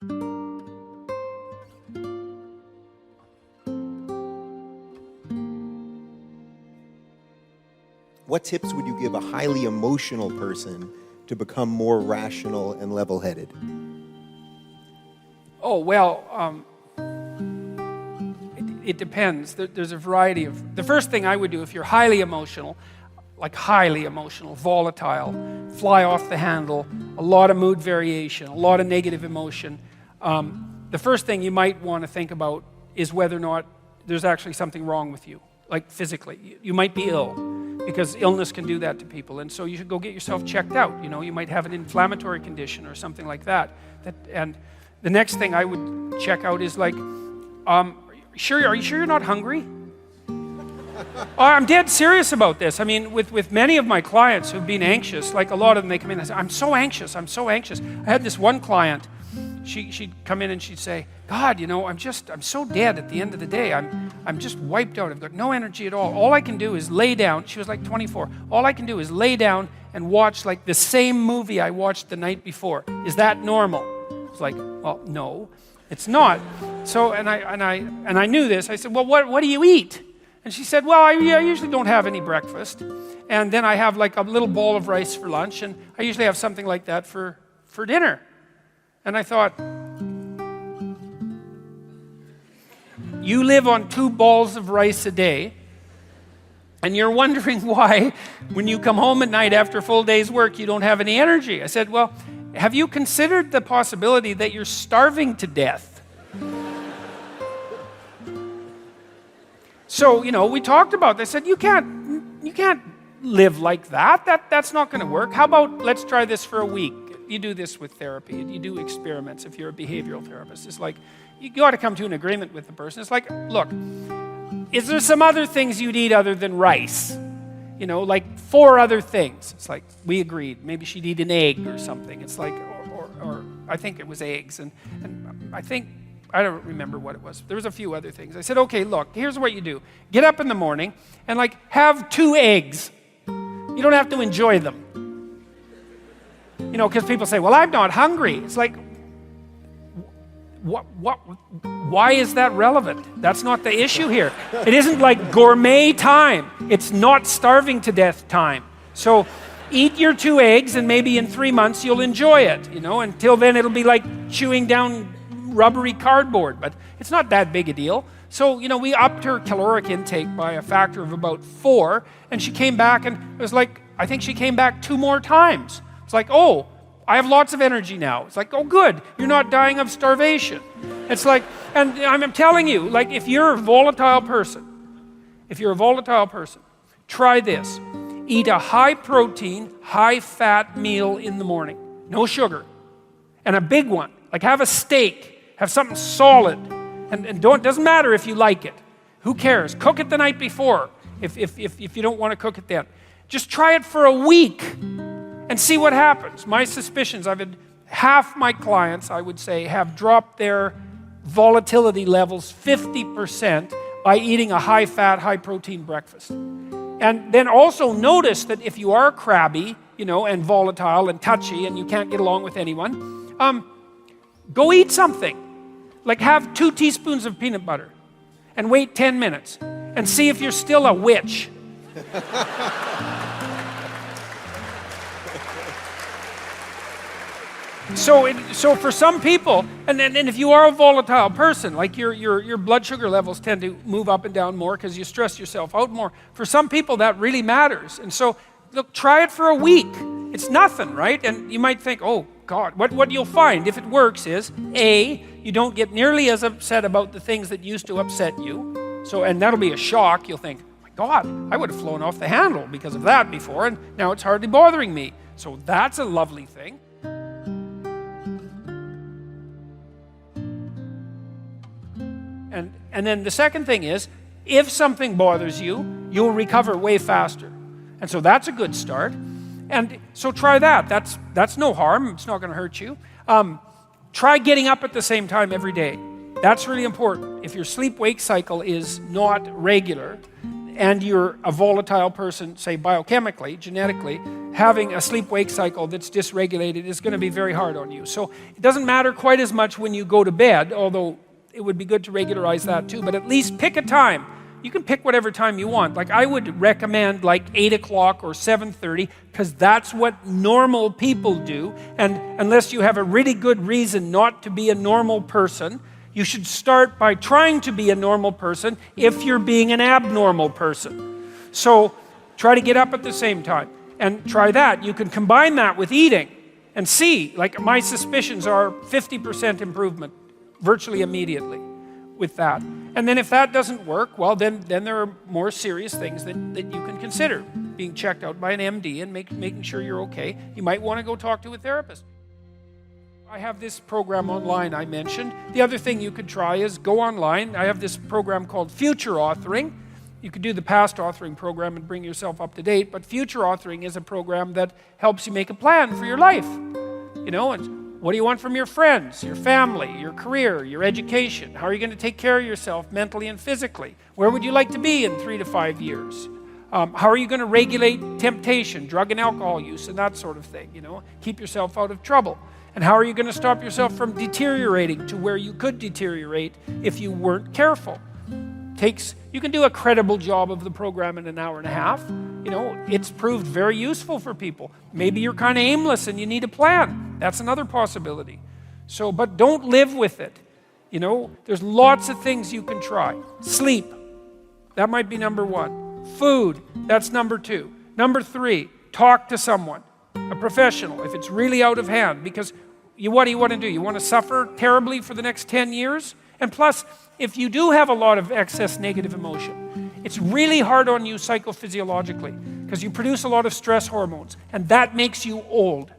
What tips would you give a highly emotional person to become more rational and level-headed? Oh, well, it depends. There's a variety of... The first thing I would do if you're highly emotional, like highly emotional, volatile, fly off the handle, a lot of mood variation, a lot of negative emotion, the first thing you might want to think about is whether or not there's actually something wrong with you, like physically. You might be ill, because illness can do that to people, and so you should go get yourself checked out. You know, you might have an inflammatory condition or something like that. And the next thing I would check out is like, are you sure you're not hungry? I'm dead serious about this. I mean, with many of my clients who've been anxious, like a lot of them, they come in and say, I'm so anxious. I had this one client, she'd come in and she'd say, God, you know, I'm so dead at the end of the day. I'm just wiped out. I've got no energy at all. All I can do is lay down. She was like 24. All I can do is lay down and watch like the same movie I watched the night before. Is that normal? I was like, well, no, it's not. So, and I knew this. I said, well, what do you eat? And she said, well, I usually don't have any breakfast. And then I have like a little bowl of rice for lunch. And I usually have something like that for dinner. And I thought, you live on 2 balls of rice a day, and you're wondering why, when you come home at night after a full day's work, you don't have any energy. I said, well, have you considered the possibility that you're starving to death? So, you know, we talked about this. I said, you can't live like that. That's not going to work. How about let's try this for a week? You do this with therapy. You do experiments if you're a behavioral therapist. It's like, you got to come to an agreement with the person. It's like, look, is there some other things you'd eat other than rice? You know, like 4 other things. It's like, we agreed. Maybe she'd eat an egg or something. It's like, or I think it was eggs. And I don't remember what it was. There was a few other things. I said, okay, look, here's what you do. Get up in the morning and like have 2 eggs. You don't have to enjoy them. You know, because people say, well, I'm not hungry. It's like, why is that relevant? That's not the issue here. It isn't like gourmet time. It's not starving to death time. So eat your 2 eggs and maybe in 3 months you'll enjoy it. You know, until then it'll be like chewing down rubbery cardboard, but it's not that big a deal. So, you know, we upped her caloric intake by a factor of about 4, and she came back and it was like, I think she came back 2 more times. It's like, oh, I have lots of energy now. It's like, oh, good. You're not dying of starvation. It's like, and I'm telling you, like, if you're a volatile person, try this. Eat a high-protein, high-fat meal in the morning. No sugar. And a big one. Like, have a steak. Have something solid. And doesn't matter if you like it. Who cares? Cook it the night before if you don't want to cook it then. Just try it for a week. And see what happens. My suspicions, I've had half my clients, I would say, have dropped their volatility levels 50% by eating a high-fat, high-protein breakfast. And then also notice that if you are crabby, you know, and volatile and touchy and you can't get along with anyone, go eat something. Like have 2 teaspoons of peanut butter and wait 10 minutes and see if you're still a witch. So for some people, and if you are a volatile person, like your blood sugar levels tend to move up and down more because you stress yourself out more. For some people, that really matters. And so, look, try it for a week. It's nothing, right? And you might think, oh, God, what you'll find, if it works, is, A, you don't get nearly as upset about the things that used to upset you. So, and that'll be a shock. You'll think, oh my God, I would have flown off the handle because of that before, and now it's hardly bothering me. So that's a lovely thing. And then the second thing is, if something bothers you, you'll recover way faster. And so that's a good start. And so try that. That's no harm. It's not going to hurt you. Try getting up at the same time every day. That's really important. If your sleep-wake cycle is not regular, and you're a volatile person, say biochemically, genetically, having a sleep-wake cycle that's dysregulated is going to be very hard on you. So it doesn't matter quite as much when you go to bed, although it would be good to regularize that too, but at least pick a time. You can pick whatever time you want. Like I would recommend like 8 o'clock or 7:30 because that's what normal people do. And unless you have a really good reason not to be a normal person, you should start by trying to be a normal person if you're being an abnormal person. So try to get up at the same time and try that. You can combine that with eating and see, like my suspicions are 50% improvement virtually immediately with that. And then if that doesn't work, well, then there are more serious things that you can consider. Being checked out by an MD and making sure you're okay. You might want to go talk to a therapist. I have this program online I mentioned. The other thing you could try is go online. I have this program called Future Authoring. You could do the past authoring program and bring yourself up to date, but Future Authoring is a program that helps you make a plan for your life. You know, and what do you want from your friends, your family, your career, your education? How are you going to take care of yourself mentally and physically? Where would you like to be in 3 to 5 years? How are you going to regulate temptation, drug and alcohol use, and that sort of thing, you know? Keep yourself out of trouble. And how are you going to stop yourself from deteriorating to where you could deteriorate if you weren't careful? You can do a credible job of the program in an hour and a half. You know, it's proved very useful for people. Maybe you're kind of aimless and you need a plan. That's another possibility. So, but don't live with it. You know, there's lots of things you can try. Sleep, that might be number 1. Food, that's number 2. Number 3, talk to someone, a professional, if it's really out of hand. Because what do you want to do? You want to suffer terribly for the next 10 years? And plus, if you do have a lot of excess negative emotion, it's really hard on you psychophysiologically because you produce a lot of stress hormones, and that makes you old.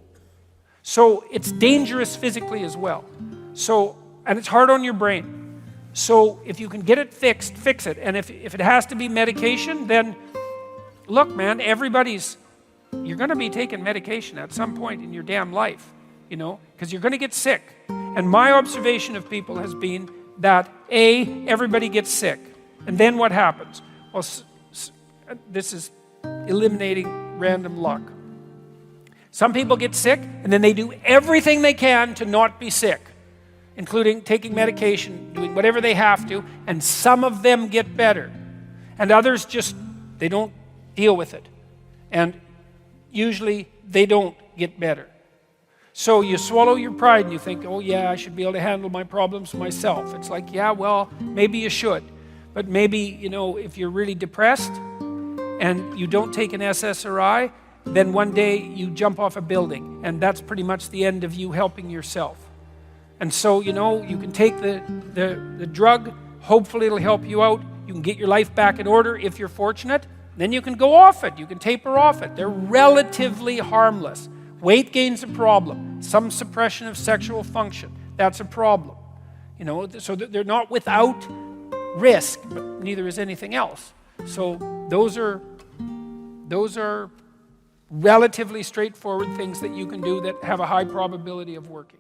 So it's dangerous physically as well. So, and it's hard on your brain. So if you can get it fixed, fix it. And if it has to be medication, then look, man, you're going to be taking medication at some point in your damn life, you know, because you're going to get sick. And my observation of people has been that everybody gets sick. And then what happens? Well, this is eliminating random luck. Some people get sick, and then they do everything they can to not be sick, including taking medication, doing whatever they have to, and some of them get better. And others they don't deal with it. And usually they don't get better. So you swallow your pride and you think, oh yeah, I should be able to handle my problems myself. It's like, yeah, well, maybe you should. But maybe, you know, if you're really depressed and you don't take an SSRI, then one day you jump off a building, and that's pretty much the end of you helping yourself. And so, you know, you can take the drug, hopefully it'll help you out. You can get your life back in order if you're fortunate. Then you can go off it. You can taper off it. They're relatively harmless. Weight gain's a problem. Some suppression of sexual function, that's a problem. You know, so they're not without risk, but neither is anything else. So those are relatively straightforward things that you can do that have a high probability of working.